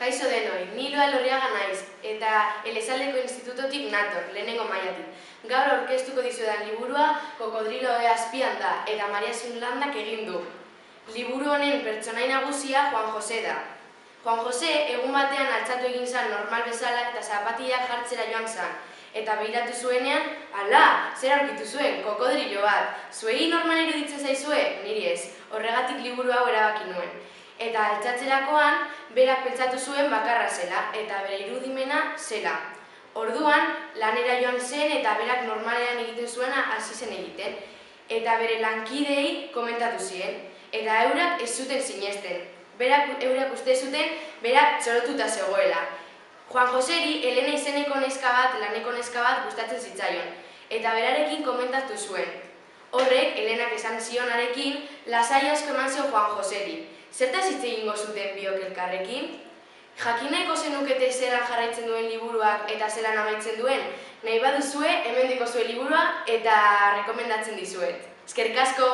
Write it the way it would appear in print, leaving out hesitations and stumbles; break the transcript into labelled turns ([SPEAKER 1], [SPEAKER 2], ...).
[SPEAKER 1] Kaixo denoi, ni Loa Lorriaga naiz, eta Elezaldeko Institutotik nator, lehenengo mailatik. Gaur aurkeztuko dizuedan liburua Kokodrilo azpian da, eta Maria Sunlandak egin du. Liburu honen pertsonai nagusia Juan Jose da. Juan Jose egun batean altxatu egin zen normal bezala eta zapatillak jartzera joan zen. Eta behiratu zuenean, ala, zer aurkitu zuen, kokodrilo bat. Zuei normal iruditzen zaizue? Niri ez, horregatik liburu hau erabaki nuen. Eta altxatzerakoan, berak pentsatu zuen bakarra zela, eta bere irudimena zela. Orduan, lanera joan zen eta berak normalean egiten zuena hasi zen egiten. Eta bere lankidei komentatu ziren, eta eurak ez zuten sinesten. Eurak uste zuten, berak txorotuta zegoela. Juan Joseri, Elena izeneko laneko neska bat gustatzen zitzaion, eta berarekin komentatu zuen. Horrek, Elenak esan zionarekin, lasai asko eman zion Juan Joseri. Zertaz hitz egingo zuten biok elkarrekin? Jakin nahiko zenukete zelan jarraitzen duen liburuak eta zelan amaitzen duen? Nahi baduzue, hemen dikozue liburua eta rekomendatzen dizuet. Eskerrik asko!